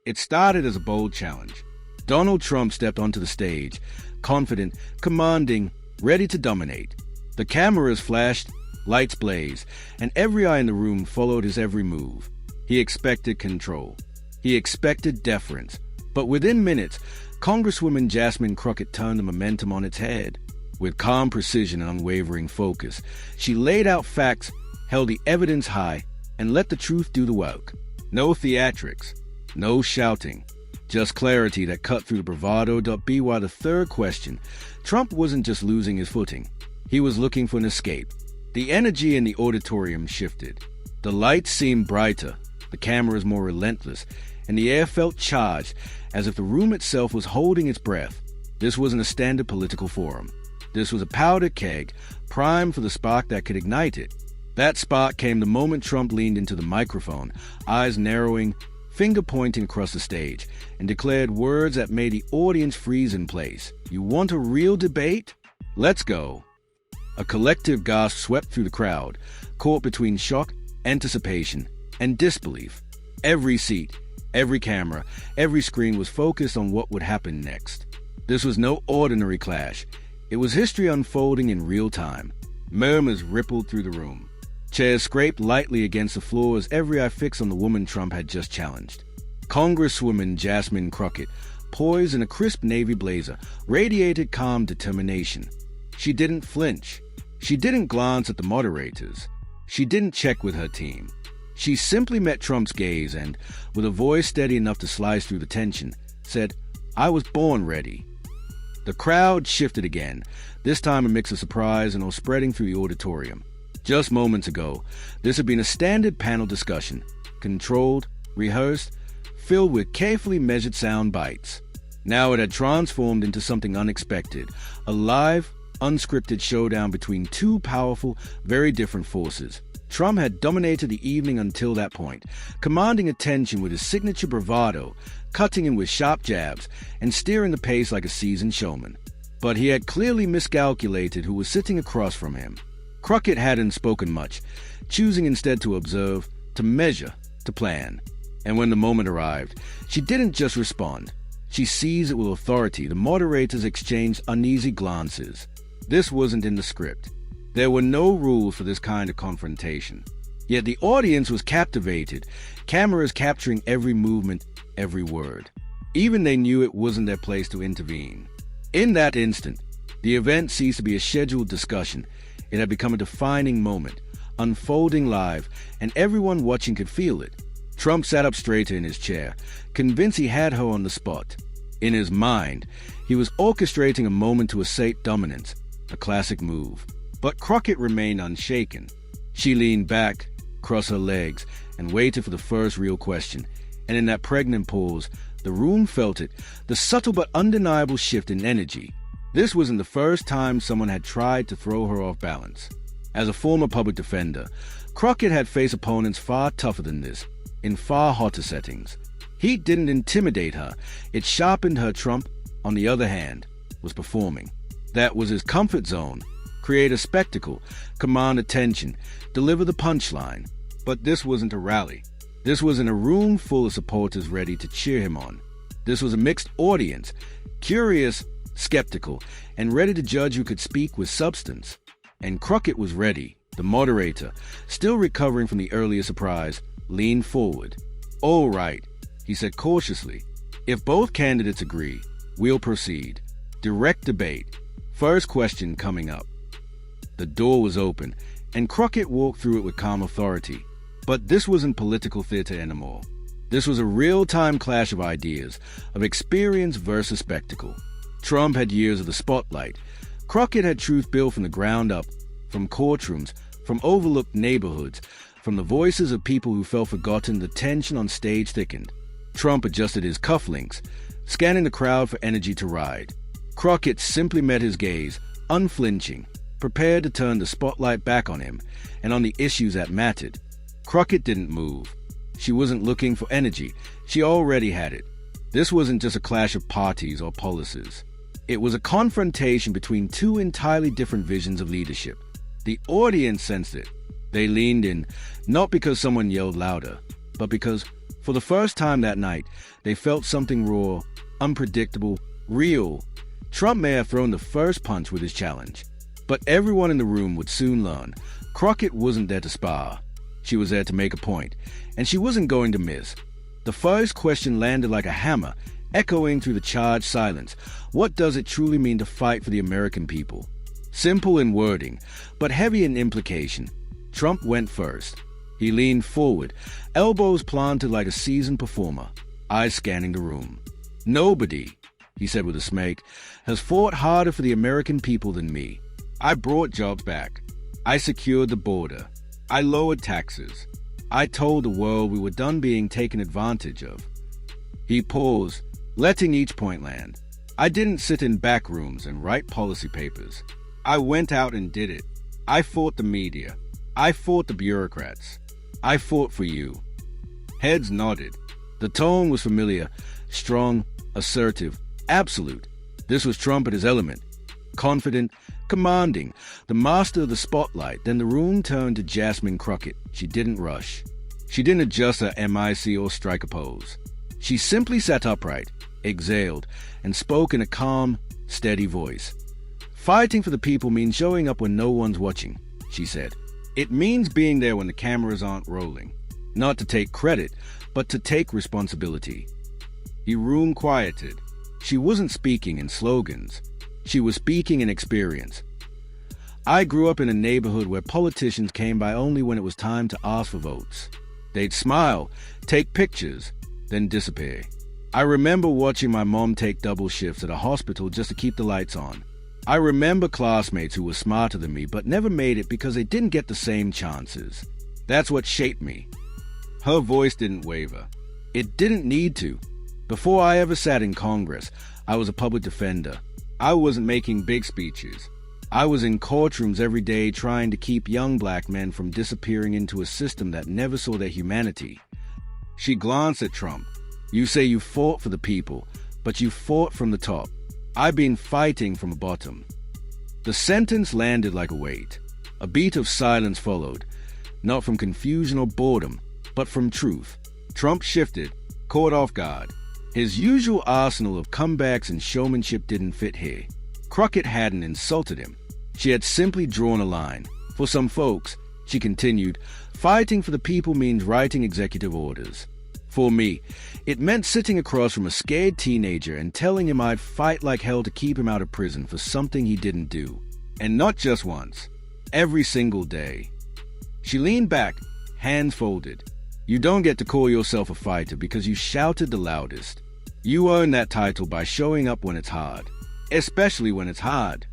It started as a bold challenge. Donald Trump stepped onto the stage, confident, commanding, ready to dominate. The cameras flashed, lights blazed, and every eye in the room followed his every move. He expected control. He expected deference. But within minutes, Congresswoman Jasmine Crockett turned the momentum on its head. With calm precision and unwavering focus, she laid out facts, held the evidence high, and let the truth do the work. No theatrics, no shouting, just clarity that cut through the bravado. By the third question, Trump wasn't just losing his footing. He was looking for an escape. The energy in the auditorium shifted. The lights seemed brighter, the cameras more relentless, and the air felt charged, as if the room itself was holding its breath. This wasn't a standard political forum. This was a powder keg, primed for the spark that could ignite it. That spark came the moment Trump leaned into the microphone, eyes narrowing, finger pointing across the stage, and declared words that made the audience freeze in place. "You want a real debate? Let's go." A collective gasp swept through the crowd, caught between shock, anticipation, and disbelief. Every seat, every camera, every screen was focused on what would happen next. This was no ordinary clash. It was history unfolding in real time. Murmurs rippled through the room. Chairs scraped lightly against the floor as every eye fixed on the woman Trump had just challenged. Congresswoman Jasmine Crockett, poised in a crisp navy blazer, radiated calm determination. She didn't flinch. She didn't glance at the moderators. She didn't check with her team. She simply met Trump's gaze and, with a voice steady enough to slice through the tension, said, "I was born ready." The crowd shifted again, this time a mix of surprise and awe spreading through the auditorium. Just moments ago, this had been a standard panel discussion, controlled, rehearsed, filled with carefully measured sound bites. Now it had transformed into something unexpected, a live, unscripted showdown between two powerful, very different forces. Trump had dominated the evening until that point, commanding attention with his signature bravado, cutting in with sharp jabs, and steering the pace like a seasoned showman. But he had clearly miscalculated who was sitting across from him. Crockett hadn't spoken much, choosing instead to observe, to measure, to plan. And when the moment arrived, she didn't just respond. She seized it with authority. The moderators exchanged uneasy glances. This wasn't in the script. There were no rules for this kind of confrontation. Yet the audience was captivated, cameras capturing every movement, every word. Even they knew it wasn't their place to intervene. In that instant, the event ceased to be a scheduled discussion. It had become a defining moment, unfolding live, and everyone watching could feel it. Trump sat up straighter in his chair, convinced he had her on the spot. In his mind, he was orchestrating a moment to assert dominance, a classic move. But Crockett remained unshaken. She leaned back, crossed her legs, and waited for the first real question. And in that pregnant pause, the room felt it, the subtle but undeniable shift in energy. This wasn't the first time someone had tried to throw her off balance. As a former public defender, Crockett had faced opponents far tougher than this, in far hotter settings. Heat didn't intimidate her, it sharpened her. Trump, on the other hand, was performing. That was his comfort zone. Create a spectacle, command attention, deliver the punchline. But this wasn't a rally. This wasn't a room full of supporters ready to cheer him on. This was a mixed audience, curious, skeptical, and ready to judge who could speak with substance. And Crockett was ready. The moderator, still recovering from the earlier surprise, leaned forward. "All right," he said cautiously. "If both candidates agree, we'll proceed. Direct debate. First question coming up." The door was open, and Crockett walked through it with calm authority. But this wasn't political theater anymore. This was a real-time clash of ideas, of experience versus spectacle. Trump had years of the spotlight. Crockett had truth built from the ground up, from courtrooms, from overlooked neighborhoods, from the voices of people who felt forgotten. The tension on stage thickened. Trump adjusted his cufflinks, scanning the crowd for energy to ride. Crockett simply met his gaze, unflinching, prepared to turn the spotlight back on him and on the issues that mattered. Crockett didn't move. She wasn't looking for energy. She already had it. This wasn't just a clash of parties or policies. It was a confrontation between two entirely different visions of leadership. The audience sensed it. They leaned in, not because someone yelled louder, but because, For the first time that night, they felt something raw, unpredictable, real. Trump may have thrown the first punch with his challenge, but everyone in the room would soon learn. Crockett wasn't there to spar. She was there to make a point, and she wasn't going to miss. The first question landed like a hammer, echoing through the charged silence. What does it truly mean to fight for the American people? Simple in wording, but heavy in implication. Trump went first. He leaned forward, elbows planted like a seasoned performer, eyes scanning the room. "Nobody," he said with a smirk, "has fought harder for the American people than me. I brought jobs back. I secured the border. I lowered taxes. I told the world we were done being taken advantage of." He paused, letting each point land. "I didn't sit in back rooms and write policy papers. I went out and did it. I fought the media. I fought the bureaucrats. I fought for you." Heads nodded. The tone was familiar, strong, assertive, absolute. This was Trump at his element. Confident, commanding, the master of the spotlight. Then the room turned to Jasmine Crockett. She didn't rush. She didn't adjust her MIC or strike a pose. She simply sat upright, exhaled, and spoke in a calm, steady voice. "Fighting for the people means showing up when no one's watching," she said. "It means being there when the cameras aren't rolling. Not to take credit, but to take responsibility." The room quieted. She wasn't speaking in slogans. She was speaking in experience. "I grew up in a neighborhood where politicians came by only when it was time to ask for votes. They'd smile, take pictures, then disappear. I remember watching my mom take double shifts at a hospital just to keep the lights on. I remember classmates who were smarter than me but never made it because they didn't get the same chances. That's what shaped me." Her voice didn't waver. It didn't need to. Before I ever sat in Congress, I was a public defender. I wasn't making big speeches. I was in courtrooms every day trying to keep young black men from disappearing into a system that never saw their humanity. She glanced at Trump. "You say you fought for the people, but you fought from the top. I've been fighting from the bottom." The sentence landed like a weight. A beat of silence followed, not from confusion or boredom, but from truth. Trump shifted, caught off guard. His usual arsenal of comebacks and showmanship didn't fit here. Crockett hadn't insulted him. She had simply drawn a line. "For some folks," she continued, "fighting for the people means writing executive orders. For me, it meant sitting across from a scared teenager and telling him I'd fight like hell to keep him out of prison for something he didn't do. And not just once. Every single day." She leaned back, hands folded. "You don't get to call yourself a fighter because you shouted the loudest. You earn that title by showing up when it's hard, especially when it's hard."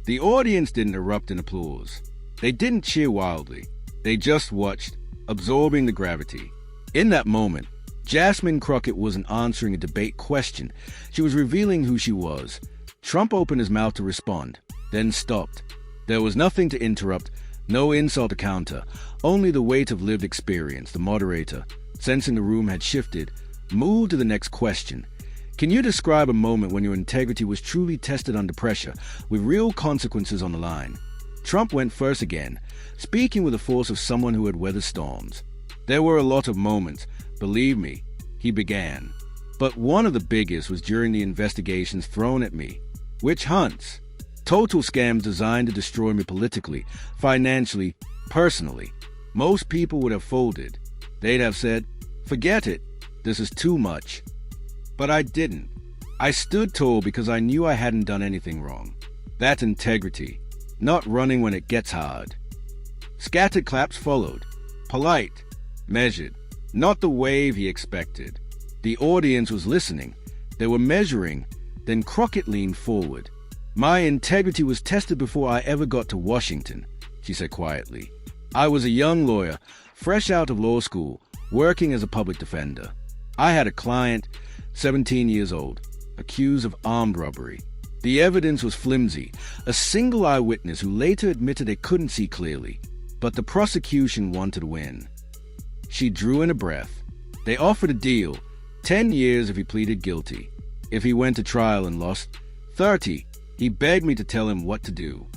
The audience didn't erupt in applause. They didn't cheer wildly. They just watched, absorbing the gravity. In that moment, Jasmine Crockett wasn't answering a debate question. She was revealing who she was. Trump opened his mouth to respond, then stopped. There was nothing to interrupt, no insult to counter, only the weight of lived experience. The moderator, sensing the room had shifted, moved to the next question. "Can you describe a moment when your integrity was truly tested under pressure, with real consequences on the line?" Trump went first again, speaking with the force of someone who had weathered storms. "There were a lot of moments, believe me," he began. "But one of the biggest was during the investigations thrown at me. Witch hunts. Total scams designed to destroy me politically, financially, personally. Most people would have folded. They'd have said, 'Forget it. This is too much.' But I didn't. I stood tall because I knew I hadn't done anything wrong. That's integrity, not running when it gets hard." Scattered claps followed. Polite, measured, not the wave he expected. The audience was listening. They were measuring. Then Crockett leaned forward. "My integrity was tested before I ever got to Washington," she said quietly. "I was a young lawyer, fresh out of law school, working as a public defender. I had a client, 17 years old, accused of armed robbery. The evidence was flimsy, a single eyewitness who later admitted they couldn't see clearly, but the prosecution wanted to win." She drew in a breath. "They offered a deal, 10 years if he pleaded guilty. If he went to trial and lost, 30. He begged me to tell him what to do."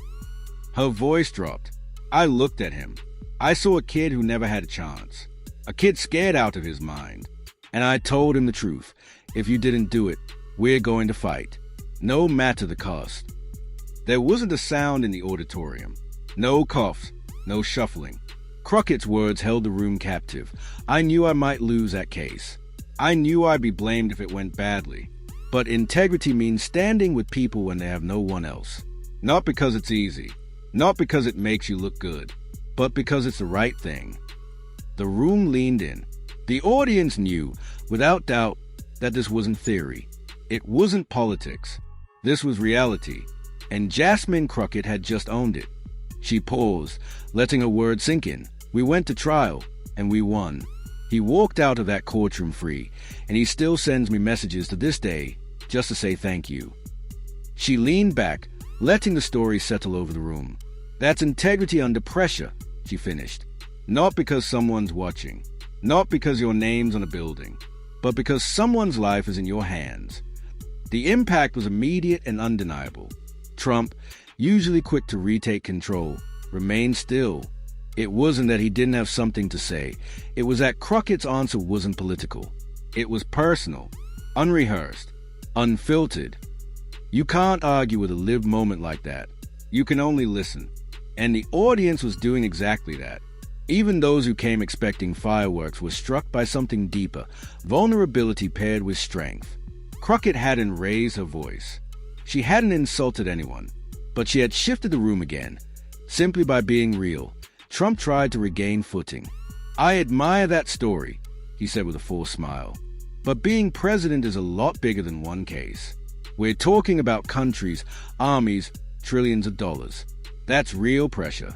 Her voice dropped. I looked at him. I saw a kid who never had a chance. A kid scared out of his mind. And I told him the truth. If you didn't do it, we're going to fight. No matter the cost. There wasn't a sound in the auditorium. No coughs, no shuffling. Crockett's words held the room captive. I knew I might lose that case. I knew I'd be blamed if it went badly. But integrity means standing with people when they have no one else. Not because it's easy, not because it makes you look good, but because it's the right thing. The room leaned in. The audience knew, without doubt, that this wasn't theory. It wasn't politics. This was reality. And Jasmine Crockett had just owned it. She paused, letting her words sink in. We went to trial, and we won. He walked out of that courtroom free, and he still sends me messages to this day just to say thank you. She leaned back, letting the story settle over the room. That's integrity under pressure, she finished. Not because someone's watching, not because your name's on a building, but because someone's life is in your hands. The impact was immediate and undeniable. Trump, usually quick to retake control, remained still. It wasn't that he didn't have something to say. It was that Crockett's answer wasn't political. It was personal, unrehearsed, unfiltered. You can't argue with a lived moment like that. You can only listen. And the audience was doing exactly that. Even those who came expecting fireworks were struck by something deeper, vulnerability paired with strength. Crockett hadn't raised her voice. She hadn't insulted anyone, but she had shifted the room again, simply by being real. Trump tried to regain footing. I admire that story, he said with a forced smile. But being president is a lot bigger than one case. We're talking about countries, armies, trillions of dollars. That's real pressure.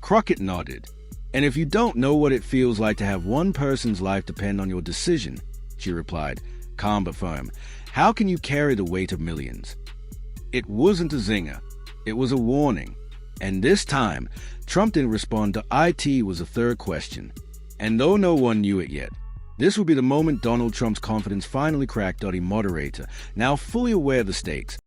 Crockett nodded. And if you don't know what it feels like to have one person's life depend on your decision, she replied, calm but firm, how can you carry the weight of millions? It wasn't a zinger. It was a warning. And this time, Trump didn't respond to IT was the third question. And though no one knew it yet, this would be the moment Donald Trump's confidence finally cracked on a moderator, now fully aware of the stakes.